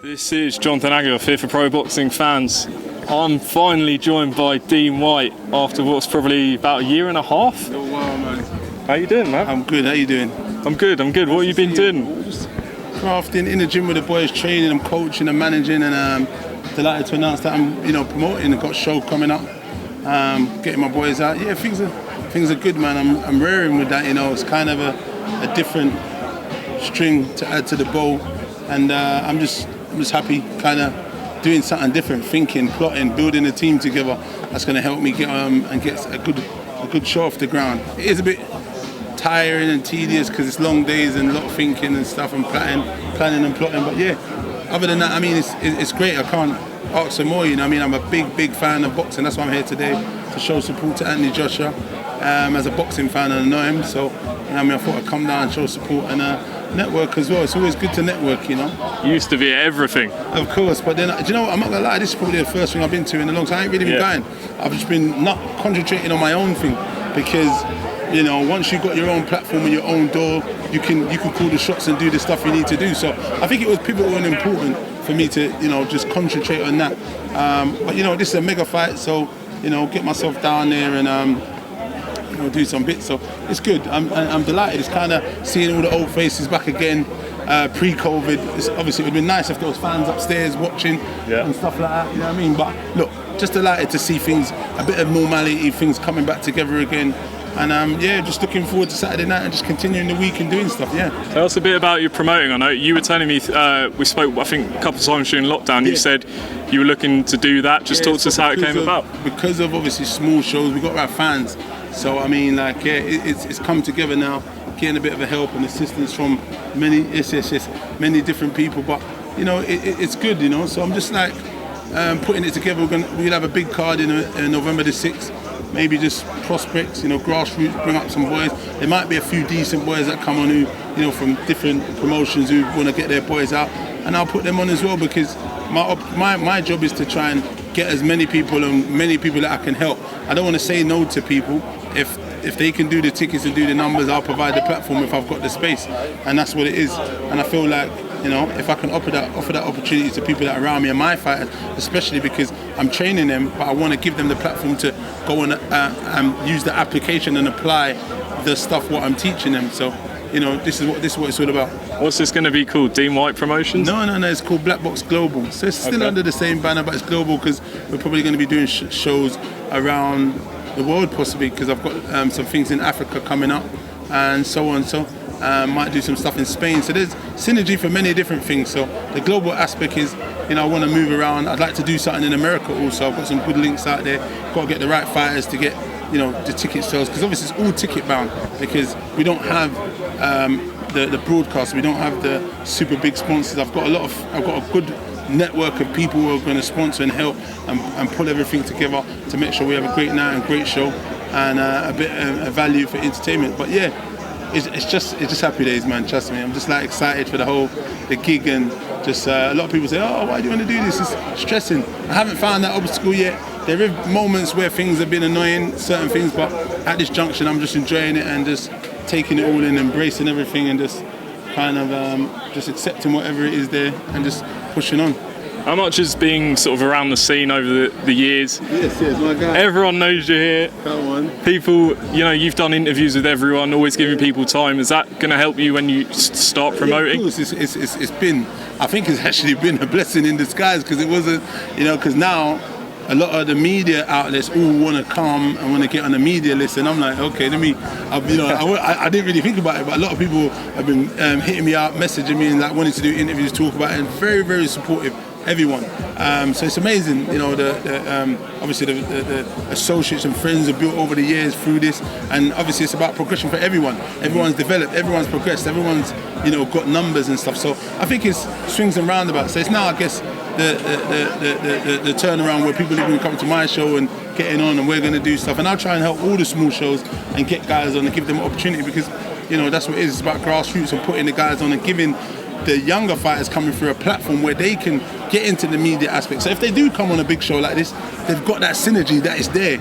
This is Jonathan Aguilar here for Pro Boxing Fans. I'm finally joined by Dillian Whyte after what's probably about a year and a half. Oh wow, man. How you doing, man? I'm good. How you doing? I'm good. What have you been doing? Just crafting in the gym with the boys, training, I'm coaching, I'm managing, and delighted to announce that I'm, promoting. I've got a show coming up. Getting my boys out. Yeah, things are good, man. I'm raring with that. It's kind of a different string to add to the bow, and I'm just happy, kind of doing something different, thinking, plotting, building a team together. That's going to help me get and get a good show off the ground. It is a bit tiring and tedious because it's long days and a lot of thinking and stuff and planning and plotting. But yeah, other than that, it's great. I can't ask for more. I'm a big fan of boxing. That's why I'm here today, to show support to Anthony Joshua. As a boxing fan, and I know him, so I thought I'd come down and show support and network as well. It's always good to network, You used to be at everything. Of course, but then, do you know what? I'm not gonna lie. This is probably the first thing I've been to in a long time. I ain't really been going. I've just been not concentrating on my own thing because, once you've got your own platform and your own door, you can call the shots and do the stuff you need to do. So I think it was pivotal and important for me to, just concentrate on that. But this is a mega fight, so get myself down there and do some bits. So it's good. I'm delighted. It's kind of seeing all the old faces back again. Pre-COVID, obviously it would be nice if there was fans upstairs watching and stuff like that. You know what I mean? But look, just delighted to see things, a bit of normality, things coming back together again. And just looking forward to Saturday night and just continuing the week and doing stuff. Yeah. Tell us a bit about your promoting. I know you were telling me we spoke, I think, a couple of times during lockdown. You said you were looking to do that. Just talk to us how it came about. Because of obviously small shows, we got our fans. So it's come together now, getting a bit of a help and assistance from many different people. But it's good. So I'm just putting it together. We'll have a big card in November the 6th. Maybe just prospects, grassroots, bring up some boys. There might be a few decent boys that come on who, from different promotions who want to get their boys out, and I'll put them on as well because my job is to try and get as many people that I can help. I don't want to say no to people. If they can do the tickets and do the numbers, I'll provide the platform if I've got the space, and that's what it is. And I feel like if I can offer that opportunity to people that are around me and my fighters, especially because I'm training them, but I want to give them the platform to go and use the application and apply the stuff what I'm teaching them. So this is what it's all about. What's this going to be called? Dillian Whyte Promotions? No. It's called Black Box Global. So it's still under the same banner, but it's global because we're probably going to be doing shows around the world possibly because I've got some things in Africa coming up and so on. So might do some stuff in Spain. So there's synergy for many different things. So the global aspect is, I want to move around. I'd like to do something in America also. I've got some good links out there. Got to get the right fighters to get, the ticket sales, because obviously it's all ticket bound because we don't have the broadcast. We don't have the super big sponsors. I've got a good network of people who are going to sponsor and help and pull everything together to make sure we have a great night and great show and a bit of value for entertainment. But yeah, it's just happy days, man. Trust me, I'm just excited for the gig, and just a lot of people say, oh, why do you want to do this? It's stressing. I haven't found that obstacle yet. There are moments where things have been annoying, certain things, but at this junction I'm just enjoying it and just taking it all in, embracing everything, and just kind of just accepting whatever it is there and just pushing on. How much has being sort of around the scene over the years? Yes, my guy. Everyone knows you're here. Come on. People, you've done interviews with everyone, always giving people time. Is that going to help you when you start promoting? Yeah, of course. It's been, I think it's actually been a blessing in disguise because it wasn't, because now a lot of the media outlets all want to come and want to get on the media list, and I'm like, okay, let me, I didn't really think about it, but a lot of people have been hitting me up, messaging me, and wanting to do interviews, talk about it, and very, very supportive. Everyone, so it's amazing. Obviously the associates and friends have built over the years through this, and obviously it's about progression for everyone. Everyone's developed, everyone's progressed, everyone's got numbers and stuff. So I think it's swings and roundabouts. So it's now, I guess, the turnaround where people are going to come to my show and getting on, and we're going to do stuff, and I'll try and help all the small shows and get guys on and give them an opportunity because that's what it is. It's about grassroots and putting the guys on and giving the younger fighters coming through a platform where they can get into the media aspect. So if they do come on a big show like this, they've got that synergy that is there.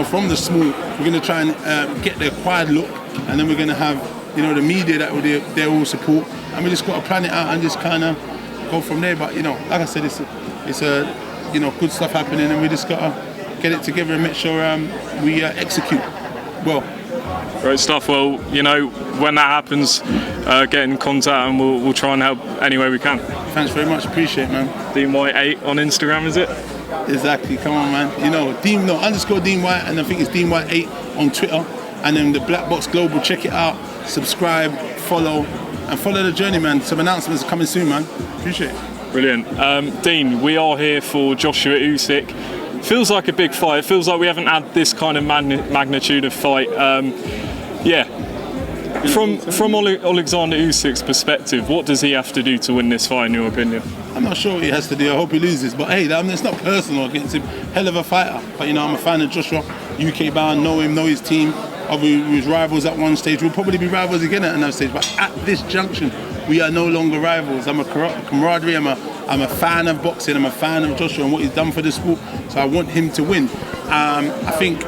From the small, we're going to try and get the acquired look, and then we're going to have, the media that will all support, and we just got to plan it out and just kind of go from there. But like I said, it's a good stuff happening, and we just gotta get it together and make sure we execute well. Great stuff. Well, when that happens, get in contact and we'll try and help any way we can. Thanks very much. Appreciate it, man. Dean Whyte 8 on Instagram, is it? Exactly. Come on, man. _ Dean Whyte, and I think it's Dean Whyte 8 on Twitter. And then the Black Box Global. Check it out. Subscribe, follow the journey, man. Some announcements are coming soon, man. Appreciate it. Brilliant. Dean, we are here for Joshua Usyk. Feels like a big fight. It feels like we haven't had this kind of magnitude of fight. From Oleksandr Usyk's perspective, what does he have to do to win this fight, in your opinion? I'm not sure what he has to do. I hope he loses. But hey, it's not personal against him. Hell of a fighter. But I'm a fan of Joshua. UK bound, know him, know his team. We was rivals at one stage. We'll probably be rivals again at another stage. But at this junction, we are no longer rivals. I'm a camaraderie. I'm a fan of boxing. I'm a fan of Joshua and what he's done for the sport. So I want him to win. I think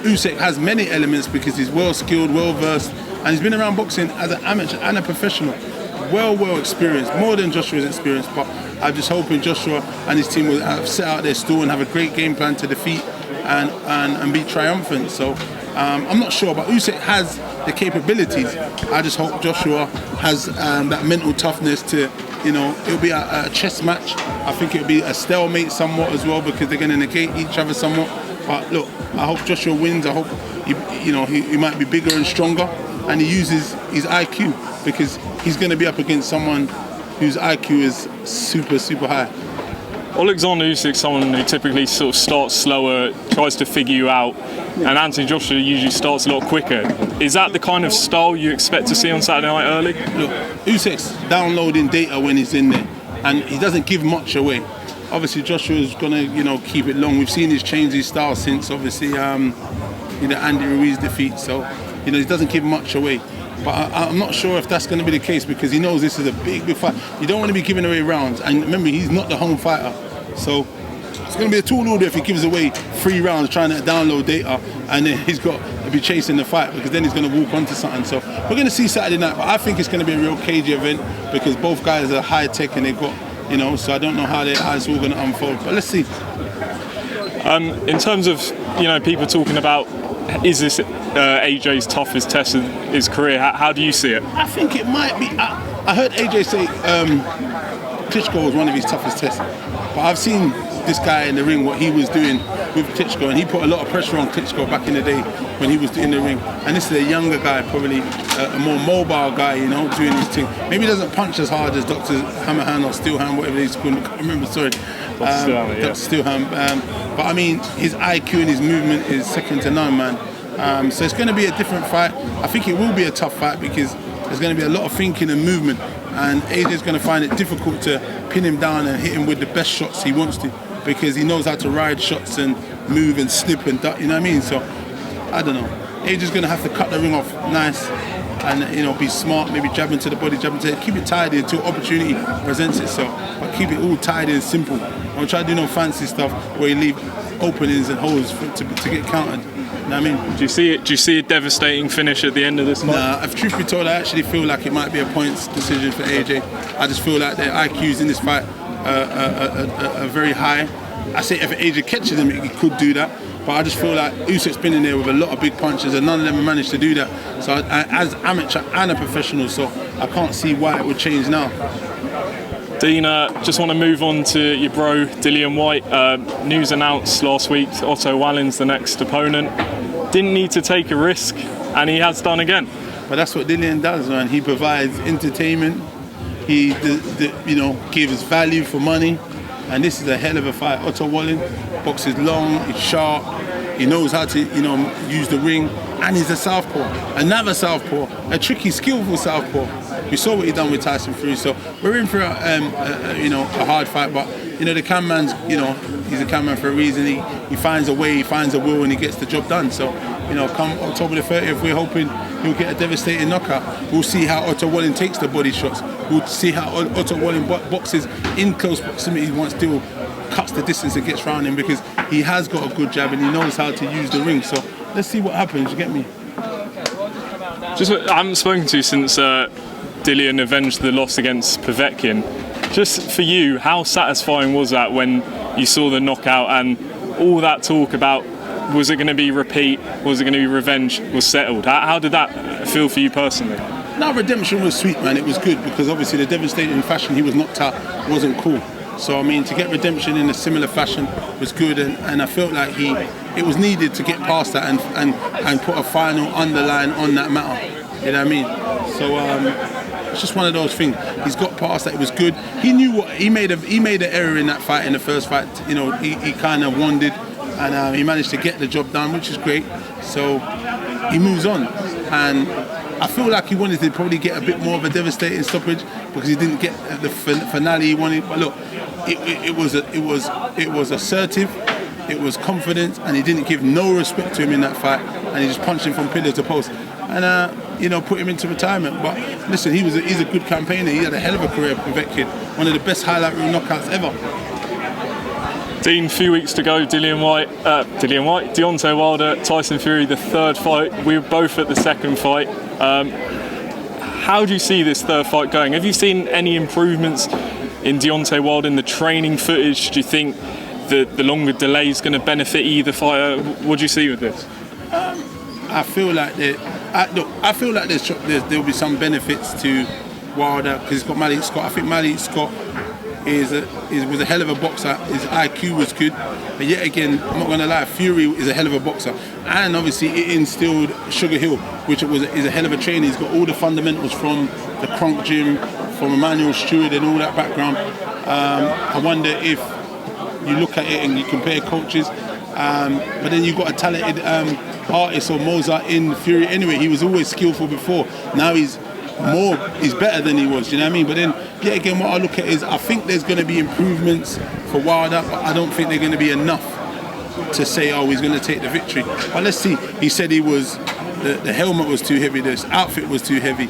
Usyk has many elements because he's well skilled, well versed, and he's been around boxing as an amateur and a professional. Well experienced, more than Joshua's experience. But I'm just hoping Joshua and his team will set out their stall and have a great game plan to defeat and be triumphant. So I'm not sure, but Usyk has the capabilities. I just hope Joshua has that mental toughness to, it'll be a chess match. I think it'll be a stalemate somewhat as well because they're going to negate each other somewhat. But look, I hope Joshua wins. I hope he might be bigger and stronger, and he uses his IQ because he's going to be up against someone whose IQ is super high. Oleksandr Usyk, someone who typically sort of starts slower, tries to figure you out, and Anthony Joshua usually starts a lot quicker. Is that the kind of style you expect to see on Saturday night early? Look, Usyk's downloading data when he's in there, and he doesn't give much away. Obviously, Joshua's gonna, keep it long. We've seen his change his style since obviously, Andy Ruiz defeat. So, he doesn't give much away. But I'm not sure if that's going to be the case because he knows this is a big fight. You don't want to be giving away rounds. And remember, he's not the home fighter. So it's going to be a tall order if he gives away 3 rounds trying to download data and then he's got to be chasing the fight because then he's going to walk onto something. So we're going to see Saturday night. But I think it's going to be a real cagey event because both guys are high tech and they've got, so I don't know how it's all going to unfold. But let's see. In terms of, people talking about, is this AJ's toughest test of his career? How do you see it? I think it might be. I heard AJ say Klitschko was one of his toughest tests. But I've seen this guy in the ring, what he was doing with Klitschko, and he put a lot of pressure on Klitschko back in the day when he was in the ring. And this is a younger guy, probably a more mobile guy, doing his thing. Maybe he doesn't punch as hard as Dr. Hammerhand or Steelhand, whatever he's called. I can't remember, sorry. Dr. Steelhand. But I mean, his IQ and his movement is second to none, man. So it's going to be a different fight. I think it will be a tough fight because there's going to be a lot of thinking and movement, and AJ's going to find it difficult to pin him down and hit him with the best shots he wants to because he knows how to ride shots and move and slip and duck, you know what I mean? So I don't know. AJ's going to have to cut the ring off nice and be smart, maybe jabbing to the body, jabbing to the head. Keep it tidy until opportunity presents itself, but keep it all tidy and simple. Don't try to do no fancy stuff where you leave openings and holes to get countered. You know what I mean? Do you see a devastating finish at the end of this fight? Nah, if truth be told, I actually feel like it might be a points decision for AJ. I just feel like their IQs in this fight are very high. I say if AJ catches him, he could do that. But I just feel like Usyk's been in there with a lot of big punches and none of them have managed to do that. So as amateur and a professional, so I can't see why it would change now. Dean, just want to move on to your bro, Dillian Whyte. News announced last week, Otto Wallin's the next opponent. Didn't need to take a risk, and he has done again. But that's what Dillian does, man. He provides entertainment. He, gives value for money. And this is a hell of a fight. Otto Wallin boxes long, he's sharp, he knows how to, use the ring, and he's a southpaw. Another southpaw, a tricky, skillful southpaw. We saw what he done with Tyson Fury, so we're in for a hard fight. But the Cam man's, he's a Cam man for a reason. He finds a way, he finds a will, and he gets the job done. So, come October the 30th, we're hoping he'll get a devastating knockout. We'll see how Otto Wallin takes the body shots. We'll see how Otto Wallin boxes in close proximity once still cuts the distance and gets round him, because he has got a good jab and he knows how to use the ring. So let's see what happens. You get me? I haven't spoken to you since Dillian avenged the loss against Povetkin. Just for you, how satisfying was that when you saw the knockout and all that talk about was it going to be repeat, was it going to be revenge, was settled? How did that feel for you personally? No, redemption was sweet, man. It was good because obviously the devastating fashion he was knocked out wasn't cool. So I mean, to get redemption in a similar fashion was good, and I felt like it was needed to get past that and put a final underline on that matter. You know what I mean? So it's just one of those things. He's got past that. It was good. He knew what he made an error in that fight, in the first fight. You know, he kind of wandered, and he managed to get the job done, which is great. So he moves on, and I feel like he wanted to probably get a bit more of a devastating stoppage because he didn't get the finale he wanted. But look, it was assertive, it was confident, and he didn't give no respect to him in that fight, and he just punched him from pillar to post, and put him into retirement. But listen, he's a good campaigner. He had a hell of a career, that kid. One of the best highlight reel knockouts ever. Dean, a few weeks to go, Deontay Wilder, Tyson Fury, the third fight. We were both at the second fight. How do you see this third fight going? Have you seen any improvements in Deontay Wilder in the training footage? Do you think the longer delay is going to benefit either fighter? What do you see with this? I feel like there'll be some benefits to Wilder because he's got Malik Scott. I think Malik Scott was a hell of a boxer. His IQ was good, but yet again, I'm not going to lie, Fury is a hell of a boxer, and obviously it instilled Sugar Hill, which is a hell of a trainer. He's got all the fundamentals from the Kronk gym, from Emmanuel Stewart, and all that background. I wonder if you look at it and you compare coaches, but then you've got a talented artist or Mozart in Fury. Anyway, he was always skillful before. Now he's better than he was, you know what I mean? But then, yeah, again, what I look at is I think there's going to be improvements for Wilder, but I don't think they're going to be enough to say, oh, he's going to take the victory. But let's see. He said the helmet was too heavy, this outfit was too heavy.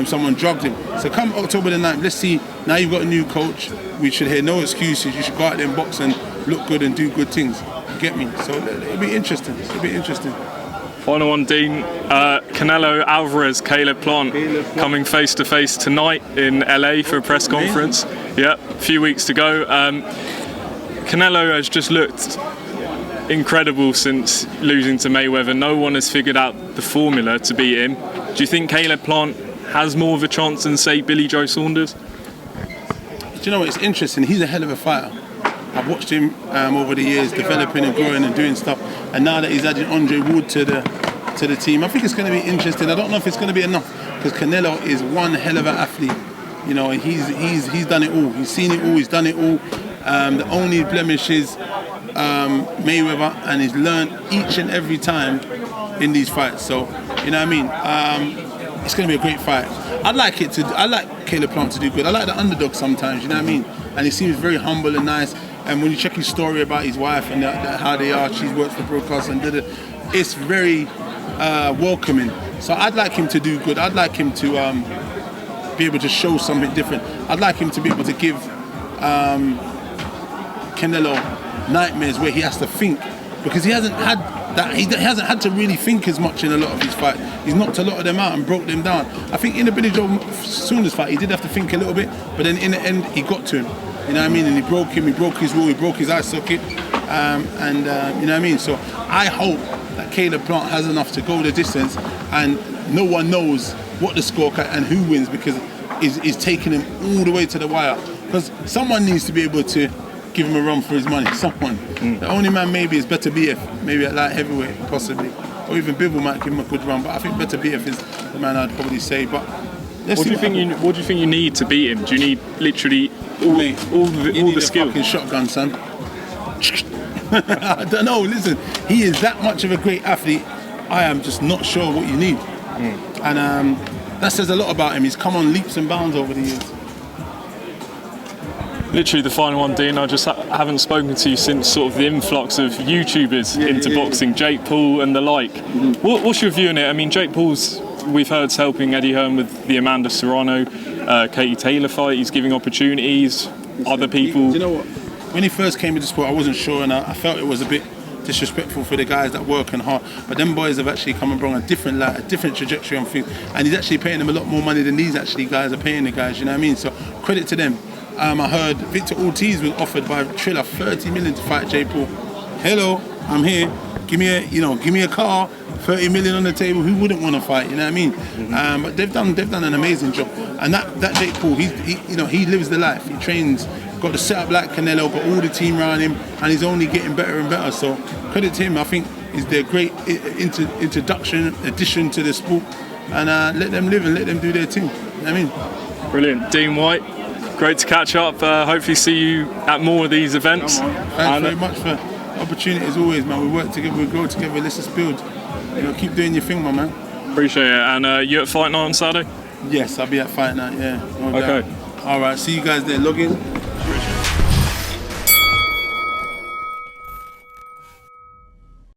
Someone drugged him. So come October the 9th, let's see. Now you've got a new coach. We should hear no excuses. You should go out there and box and look good and do good things. You get me? So it'll be interesting. Final one, Dean. Canelo Alvarez, Canelo-Plant coming face to face tonight in LA for a press conference. Yeah, a few weeks to go. Canelo has just looked incredible since losing to Mayweather. No one has figured out the formula to beat him. Do you think Canelo-Plant has more of a chance than, say, Billy Joe Saunders? Do you know what? It's interesting. He's a hell of a fighter. I've watched him over the years developing and growing and doing stuff, and now that he's adding Andre Wood to the team, I think it's going to be interesting. I don't know if it's going to be enough because Canelo is one hell of an athlete. You know, he's done it all. He's seen it all. He's done it all. The only blemish is Mayweather, and he's learned each and every time in these fights. So you know what I mean. It's going to be a great fight. I like Canelo-Plant to do good. I like the underdog sometimes. You know what I mean. And he seems very humble and nice. And when you check his story about his wife and how they are, she's worked for broadcast and did it. It's very welcoming. So I'd like him to do good. I'd like him to be able to show something different. I'd like him to be able to give Canelo nightmares where he has to think, because he hasn't had that. He hasn't had to really think as much in a lot of his fights. He's knocked a lot of them out and broke them down. I think in the Billy Joe Saunders fight, he did have to think a little bit, but then in the end, he got to him. You know what I mean? And he broke him. He broke his rule. He broke his eye socket. You know what I mean? So I hope that Canelo-Plant has enough to go the distance, and no one knows what the score and who wins, because he's taking him all the way to the wire. Because someone needs to be able to give him a run for his money. Someone. The only man maybe is Better BF, maybe at light heavyweight possibly, or even Bivol might give him a good run. But I think Better BF is the man I'd probably say. But what do you think you need to beat him? Do you need literally all the skill? Fucking shotgun, son. I don't know. Listen, he is that much of a great athlete. I am just not sure what you need, and that says a lot about him. He's come on leaps and bounds over the years. Literally the final one, Dean. I just haven't spoken to you since sort of the influx of YouTubers into boxing, Jake Paul and the like. What's your view on it? I mean, Jake Paul's, we've heard, helping Eddie Hearn with the Amanda Serrano, Katie Taylor fight. He's giving opportunities. Other people. Do you know what? When he first came into sport, I wasn't sure, and I felt it was a bit disrespectful for the guys that work and hard. But them boys have actually come and brought a different light, a different trajectory on things, and he's actually paying them a lot more money than these actually guys are paying the guys. You know what I mean? So credit to them. I heard Victor Ortiz was offered by Triller 30 million to fight Jake Paul. Hello, I'm here. Give me a car, 30 million on the table. Who wouldn't want to fight? You know what I mean? But they've done an amazing job. And that Jake Paul, he lives the life. He trains, got the setup like Canelo, got all the team around him, and he's only getting better and better. So credit to him. I think is their great addition to the sport. And let them live and let them do their thing. You know what I mean? Brilliant. Dean Whyte, great to catch up. Hopefully see you at more of these events. Thanks very much for opportunity as always, man. We work together, we grow together, let's just build. Keep doing your thing, my man. Appreciate it. And you at Fight Night on Saturday? Yes, I'll be at Fight Night, yeah. No okay. All right, see you guys there. Log in.